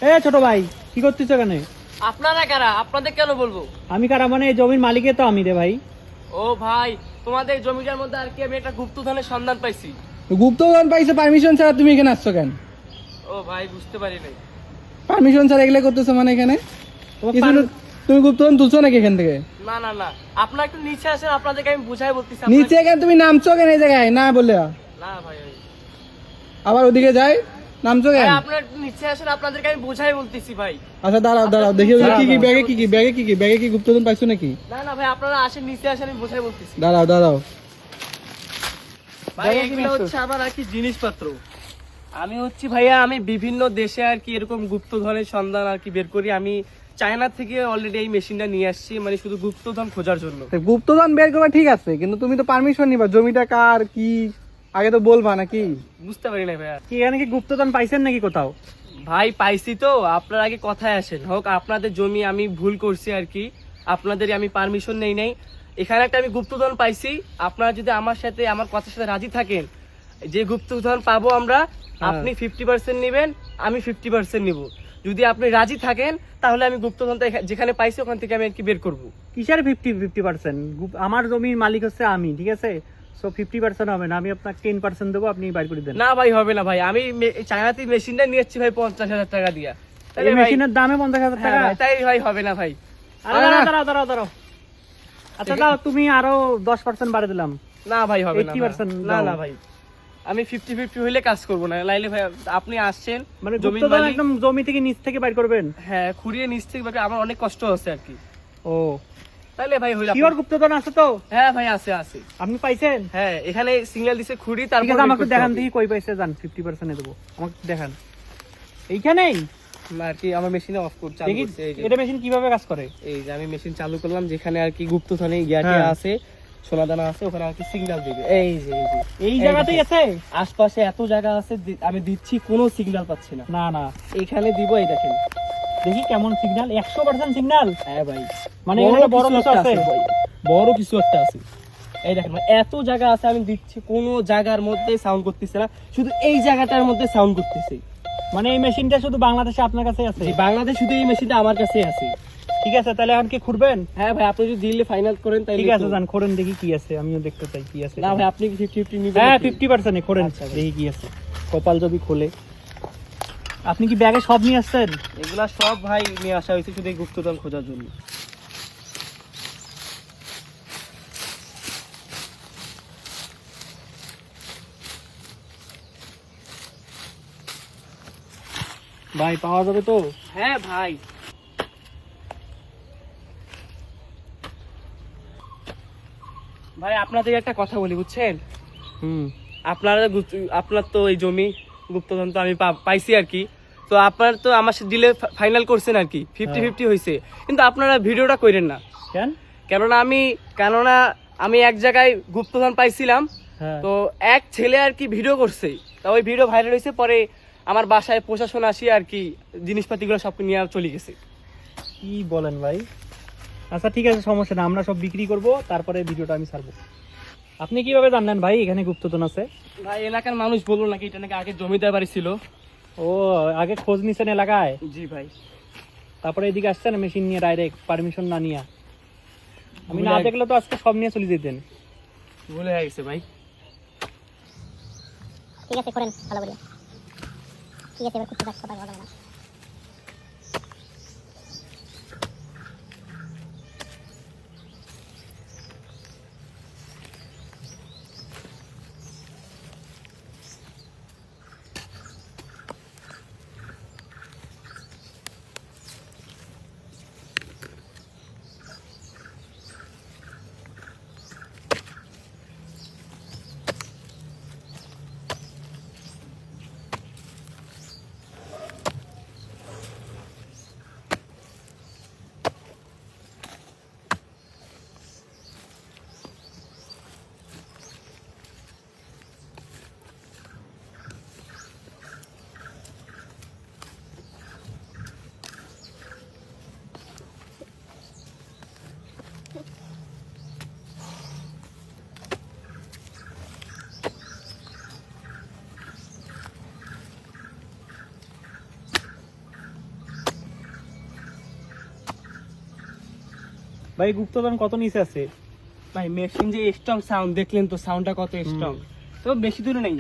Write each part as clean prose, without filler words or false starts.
এ ছোট ভাই, কি করতেছ এখানে? আপনারা কারা? আপনাদের কেন বলবো? আমি কারা মানে এই জমির মালিকে তো আমি রে ভাই। ও ভাই, তোমাদের জমিটার মধ্যে আর কি আমি একটা গুপ্তধনের সন্ধান পাইছি। গুপ্তধন পাইছো পারমিশন ছাড়া, তুমি এখানে আসছো কেন? ও ভাই, বুঝতে পারি নাই। পারমিশন ছাড়া এগুলো করতেছো মানে এখানে তোমার কিছু পার- তুমি গুপ্তধন তুলছো নাকি এখান থেকে? না না না, আপনারা একটু নিচে আসেন, আপনাদেরকে আমি বুঝাই বলতেছি। নিচে এখানে তুমি নামছো কেন এই জায়গায় না বলে? না ভাই ভাই। আবার ওদিকে যাই, নামছো কেন? ভাই, আপনারা একটু নিচে আসেন, আপনাদেরকে আমি বুঝাই বলতেছি ভাই। আচ্ছা দাঁড়াও দাঁড়াও, দেখি ওদের কি কি ব্যাগে কি কি ব্যাগে কি কি ব্যাগে কি গুপ্তধন পাইছো নাকি? না না ভাই, আপনারা আসেন, নিচে আসেন, আমি বুঝাই বলতেছি। দাঁড়াও দাঁড়াও। ভাই এগুলো হচ্ছে আমার আর কি জিনিসপত্র। আমি হচ্ছি ভাইয়া, আমি বিভিন্ন দেশে আর কি এরকম গুপ্তধনের সন্ধান আর কি বের করি। আমি চায়না থেকে অলরেডি এই মেশিনটা নিয়ে আসছি, মানে শুধু গুপ্তধন খোঁজার জন্য। তো গুপ্তধন বের করা ঠিক আছে, কিন্তু তুমি তো পারমিশন নিবা, জমিটা কার কি আগে তো বলবা নাকি? বুঝতে পারি না ভাইয়া। কি এখানে কি গুপ্তধন পাইছেন নাকি কোথাও? ভাই পাইছি তো, আপনার আগে কথায় আসেন। হোক আপনাদের জমি, আমি ভুল করছি আর কি, আপনাদের আমি পারমিশন নেই নাই। এখানে একটা আমি গুপ্তধন পাইছি। আপনারা যদি আমার সাথে, আমার কথার সাথে রাজি থাকেন, যে গুপ্তধন পাবো আমরা, আপনি 50% নেবেন, আমি 50% নিব। যদি আপনি রাজি থাকেন তাহলে আমি গুপ্তধনটা যেখানে পাইছি ওখান থেকে আমি আর কি বের করবো। কিসের 50-50%? আমার জমির মালিক হচ্ছে আমি, ঠিক আছে? সো 50% হবে না, আমি আপনাকে 10% দেবো, আপনি বাইর করে দেন। না ভাই, হবে না ভাই। আমি চায়নাতে মেশিনটা নিয়ে এসেছি ভাই 50,000 টাকা দিয়া। এই তাহলে ভাই- মেশিনের দামে 50,000 হ্যাঁ টাকা? ভাই, তাই ভাই হবে না ভাই। আরে দাঁড়াও দাঁড়াও দাঁড়াও দাঁড়াও। আচ্ছা দাও, তুমি আরো 10% বাড়ে দিলাম। না ভাই, হবে না 80% না দাও। না ভাই, আমি 50-50 হইলে কাজ করবো না। লাইলে ভাই, আপনি আসছেন মানে জমির গুপ্তধন মালিক। একদম জমি থেকে নিচ থেকে বাইর করবেন? হ্যাঁ, খুঁড়িয়ে নিচ থেকে ভাবে আমার অনেক কষ্ট হচ্ছে আর কি। ও, তাইলে ভাই হইল। শিওর গুপ্তধন আছে তো? হ্যাঁ ভাই, আছে আছে। আপনি পাইছেন? হ্যাঁ, এখানে সিগন্যাল দিছে খুঁড়ি, ঠিক তারপর আছে, আমাকে দেখান দেখি কই পাইছে, যান 50% দেবো, আমাকে দেখান। এইখানেই আর কি আমার মেশিনে অফ করতে চালু দেখি করছে। এই যে এটা মেশিন কিভাবে কাজ করে। এই যে আমি মেশিন চালু করলাম, যেখানে আর কি গুপ্তধনে ইয়াটি হ্যাঁ। আছে, সোনাদানা আছে, ওখানে আর কি সিগন্যাল দিবে। এই যে এই জায়গাতেই দেখেন। আছে? আশপাশে এত জায়গা আছে, আমি দিচ্ছি কোনো সিগন্যাল পাচ্ছি না। না না, এখানে দিব, এই দেখেন। দেখি কেমন সিগন্যাল, 100% সিগন্যাল। হ্যাঁ ভাই, মানে এখানে বড় কিছু একটা আছে? ভাই, বড় কিছু একটা আছে। এই দেখেন ভাই, এত জায়গা আছে, আমি দিচ্ছি কোনো জায়গার মধ্যে সাউন্ড করতেছে না, শুধু এই জায়গাটার মধ্যে সাউন্ড করতেছে। মানে এই মেশিনটা শুধু বাংলাদেশে আপনার কাছে আছে? জি, বাংলাদেশ শুধু এই মেশিনটা আমার কাছে আছে। ঠিক আছে, তাহলে এখন কি খুঁড়বেন? হ্যাঁ ভাই, আপনি যদি দিলে ফাইনাল করেন তাহলে ঠিক আছে, তো- যান খোঁড়েন দেখি কি আছে, আমিও দেখতে চাই কি আছে। না ভাই, আপনি কি 50-50 নিবেন? হ্যাঁ, নাকি? 50% খোঁড়েন, আচ্ছা ভাই। দেখি কি আছে। কপাল যদি খোলে। আপনি কি ব্যাগে সব নিয়ে আসছেন? এগুলা সব ভাই নিয়ে আসা হয়েছে শুধু এই গুপ্তধন খোঁজার জন্য। ভাই পাওয়া যাবে তো? হ্যাঁ ভাই। ভাই আপনাদের একটা কথা বলি, বুঝছেন? আপনার তো এই জমি গুপ্তধন তো আমি পাইছি আর কি। তো আপনার তো আমার সাথে ডিলে ফাইনাল করছেন আর কি, 50-50 হয়েছে। কিন্তু আপনারা ভিডিওটা করেন না কেন? কেননা আমি এক জায়গায় গুপ্তধন পাইছিলাম, হ্যাঁ। তো এক ছেলে আর কি ভিডিও করছে, তা ওই ভিডিও ভাইরাল হয়েছে। পরে আমার বাসায় প্রশাসন আসি আর কি, জিনিসপাতিগুলো সব নিয়ে চলে গেছে। কি বলেন ভাই? আচ্ছা ঠিক আছে, সমস্যা না, আমরা সব বিক্রি করব, তারপরে ভিডিওটা আমি ছাড়বো। আপনি কিভাবে জানলেন ভাই এখানে গুপ্তধন আছে? ভাই এলাকার মানুষ বললো নাকি এটা নাকি আগে জমিদার বাড়ি ছিল। ও, আগে খোঁজ নিছেন এলাকায়, জি ভাই। তারপরে এদিকে আসছেন মেশিন নিয়ে ডাইরেক্ট, পারমিশন না নিয়ে? আমি না ভুলে- দেখলে তো আজকে সব নিয়ে চলে যেতেন। ভুলে হয়ে গেছে ভাই। ঠিক আছে, করেন ভালো করে। ঠিক আছে, এবার করতে থাক, কথা বলা না। ভাই গুপ্তধন কত নিচে আছে? ভাই মেশিন যে স্ট্রং সাউন্ড দেখলেন তো, সাউন্ডটা কত স্ট্রং। তো বেশি দূরে নেই,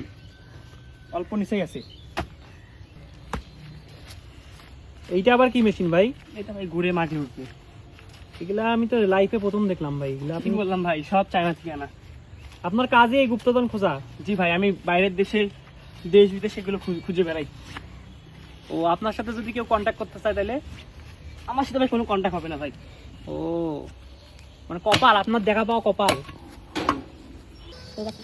অল্প নিচেই আছে। এইটা আবার কি মেশিন ভাই? এটা ভাই ঘুরে মাটি উঠবে। এগুলা আমি তো লাইফে প্রথম দেখলাম ভাই। এগুলা কি আপনি বললাম ভাই, সব চায়না থেকে আনা। আপনার কাজে এই গুপ্তধন খোঁজা? জি ভাই, আমি বাইরের দেশে, দেশ বিদেশে এগুলো খুঁজে বেড়াই। ও আপনার সাথে যদি কেউ কন্ট্যাক্ট করতে চায় তাহলে? আমার সাথে ভাই কোনো কন্ট্যাক্ট হবে না ভাই। ও মানে কপাল, আপনার দেখা পাওয়া কপাল। ঠিক আছে।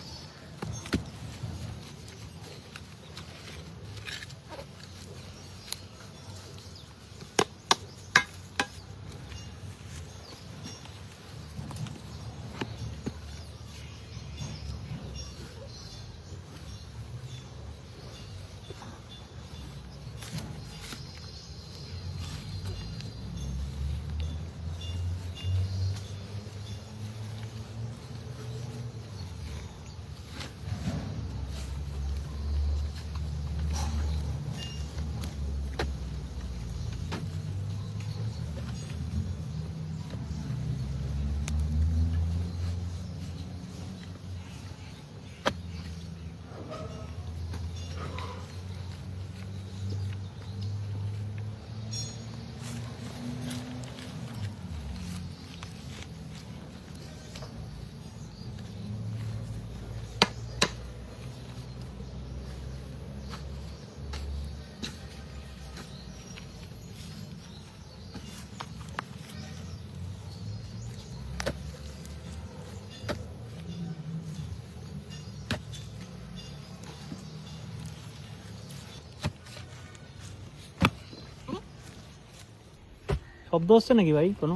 শব্দ হচ্ছে নাকি ভাই? কোনো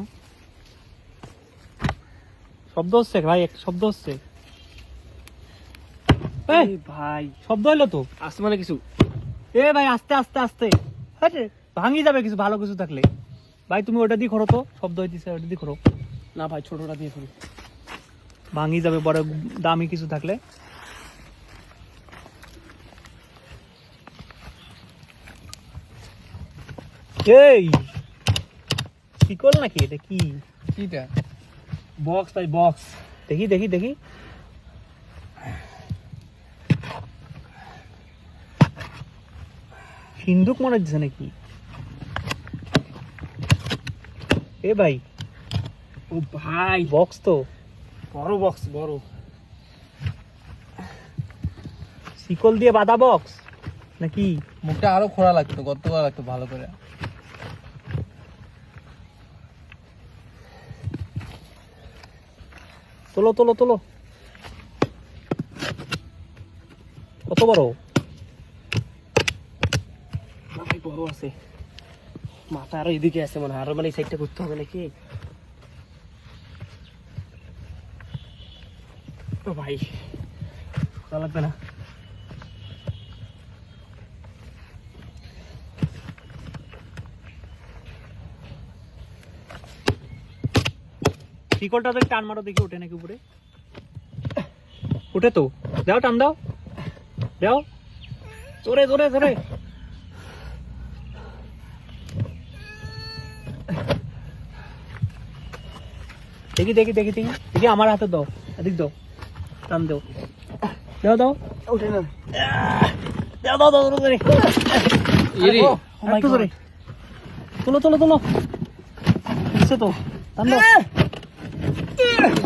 শব্দ হচ্ছে ভাই? একটা শব্দ হচ্ছে। এই ভাই শব্দ হইলো তো। আসতে মানে কিছু। এ ভাই আস্তে আস্তে আস্তে, আরে ভাঙি যাবে কিছু, ভালো কিছু থাকলে। ভাই তুমি ওটা দিয়ে খরো তো, শব্দ হইতেছে, ওটা দিয়ে খরো। না ভাই, ছোটটা দিয়ে করি। ভাঙি যাবে বড় দামি কিছু থাকলে। এই শিকল নাকি এটা? কি কিটা? বক্স ভাই, বক্স। দেখি দেখি দেখি। সিন্ধুক মনে হচ্ছে নাকি? এ ভাই ও ভাই, বক্স তো, বড় বক্স, বড়। শিকল দিয়ে বাঁধা বক্স নাকি? মুখটা আরো খোলা লাগতো, গর্ত করা লাগতো ভালো করে। তোলো তোলো তোলো। কত বড়? না ভাই, বড় আছে। মাথা আরো এদিকে আছে মনে হয়, আরো মানে এই সাইডটা করতে হবে নাকি? ও ভাই, ভালো লাগবে না। শিকলটা তো টান মারো দেখি, ওঠে নাকি উপরে? উঠে তো, দাও টান দাও, দাও জোরে জোরে জোরে। দেখি দেখি দেখি দেখি দেখি, আমার হাতে দাও, এদিক দাও, টান দাও, দাও দাও, ওঠে না। দাও দাও দাও জোরে। ইরি, একটু জোরে তোলো তোলো তোলো। দিচ্ছে তো, টান দাও।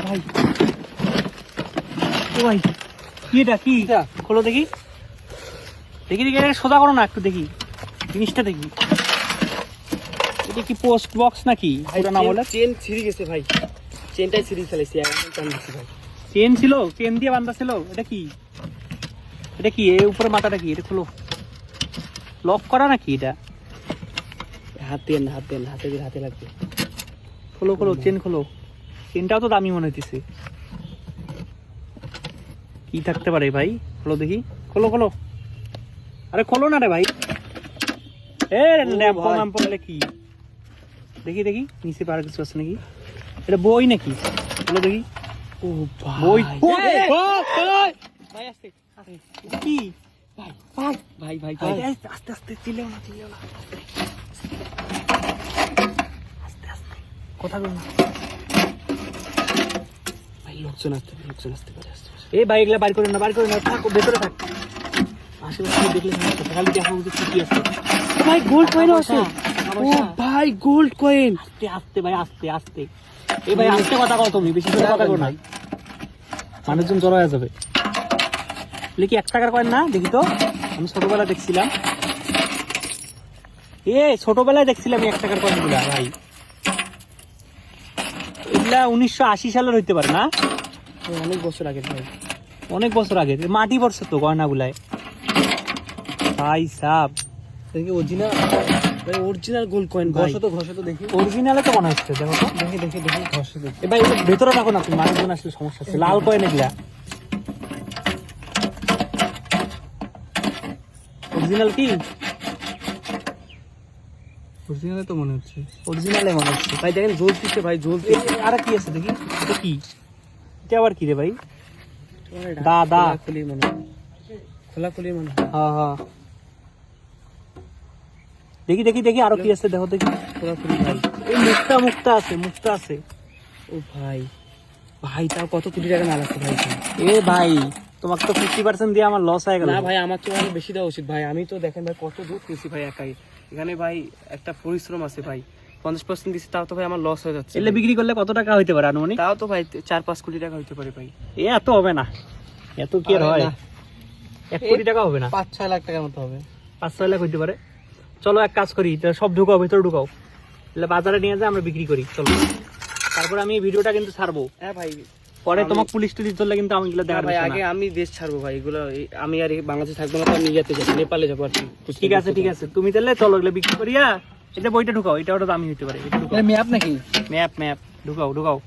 ভাই ও ভাই, কি এটা? কি কিটা? খোলো দেখি দেখি দেখি, এটা সোজা করো না, একটু দেখি জিনিসটা দেখি। এটা কি পোস্ট বক্স নাকি? ওটা না বলে চেন ছিঁড়ে গেছে ভাই, চেনটাই ছিঁড়ে ফেলেছি, এখন টান দিচ্ছি ভাই। চেন ছিল, চেন দিয়ে বান্ধা ছিল। এটা কি? এটা কি এর উপরে মাথাটা কি? এটা খোলো, লক করা নাকি এটা? হাত দেন, হাত দেন, হাতে দিয়ে হাতে লাগবে। খোলো খোলো, চেন খোলো। চেনটাও তো দামি মনে হইতেছে। কি থাকতে পারে ভাই? খোলো দেখি, খোলো খোলো। আরে খোলো না রে ভাই। এ ল্যাম্প ভাই। নাম পড়লে কি? দেখি দেখি নিচে পার কিছু আছে নাকি? এটা বই নাকি? খোলো দেখি। ও বই। ভাই, ভাই আসতে কি? ভাই ভাই ভাই ভাই ভাই, আস্তে আস্তে, চিল্লেও না চিল্লেও না, আস্তে আস্তে কথা বল না। লোকজন আসতে পারে এই ভাই এগুলা বাইর করে না থাক ভেতরে থাক আশেপাশে দেখলে সমস্যা খালি দেখা উচিত কি আছে ভাই গোল্ড কয়েন আছে ও ভাই গোল্ড কয়েন আস্তে আস্তে ভাই আস্তে এই ভাই আস্তে কথা কও তুমি বেশি করে কথা কও না মানুষজন জড়ো হয়ে যাবে বলে কি 1 টাকার কয়েন না দেখি তো আমি ছোটবেলায় দেখছিলাম ছোটবেলায় দেখছিলাম 1 টাকার কয়েন গুলা ভাই এগুলা 1980 সালের হইতে পারে না অনেক বছর আগে ভাই অনেক বছর আগে মাটি পড়ছে তো গয়না গুলায় ভাই সাব দেখি অরিজিনাল ভাই অরিজিনাল গোল্ড কয়েন ভাই ঘষে তো দেখি অরিজিনালে তো মনে হচ্ছে দেখো তো দেখি ঘষে দেখি এ ভাই এগুলো ভেতরে রাখো না তুমি মানুষজন আসলে সমস্যা আছে লাল কয়েন এগুলা অরিজিনাল কি অরিজিনালে তো মনে হচ্ছে অরিজিনালে মনে হচ্ছে ভাই দেখেন জ্বলতেছে ভাই জ্বলতেছে আর কি আছে দেখি এটা কি এটা আবার কি রে ভাই দা খোলাখুলি মনে হ্যাঁ হ্যাঁ দেখি আরো কি আছে দেখো দেখি খোলাখুলি ভাই এই মুক্তা আছে ও ভাই ভাই তাও কত কোটি টাকা মাল আছে ভাই এ ভাই তোমাকে তো 50% দিয়ে আমার লস হয়ে গেল না ভাই আমার তো আরো বেশি দেওয়া উচিত ভাই আমি তো দেখেন ভাই কত দূর পেয়েছি ভাই একাই এখানে ভাই একটা পরিশ্রম আছে ভাই 50% দিচ্ছি তাও তো ভাই আমার লস হয়ে যাচ্ছে এলে বিক্রি করলে কত টাকা হইতে পারে আনুমানিক তাও তো ভাই 4-5 কোটি টাকা হইতে পারে ভাই এত হবে না এত কি আর হয় 1 কোটি টাকা হবে না 5-6 লাখ টাকার মতো হবে 5-6 লাখ হইতে পারে চলো এক কাজ করি এটা সব ঢুকাও ভেতরে ঢুকাও তাহলে বাজারে নিয়ে যা আমরা বিক্রি করি চলো তারপর আমি এই ভিডিওটা কিন্তু ছাড়বো হ্যাঁ ভাই পরে তোমাকে পুলিশ টুলিশ ধরলে কিন্তু আমি এগুলো দেখার ভাই বিষয় আগে না। আমি দেশ ছাড়বো ভাই এগুলো আমি আর এই বাংলাদেশে থাকবো না তো আমি ইয়াতে যাবো নেপালে যাবো আর কি ঠিক আছে তুমি তাহলে চলো এগুলো বিক্রি করিয়া এটা বইটা ঢুকাও এটা ওটা দামি হইতে পারে এটা ঢুকাও ম্যাপ নাকি ম্যাপ ঢুকাও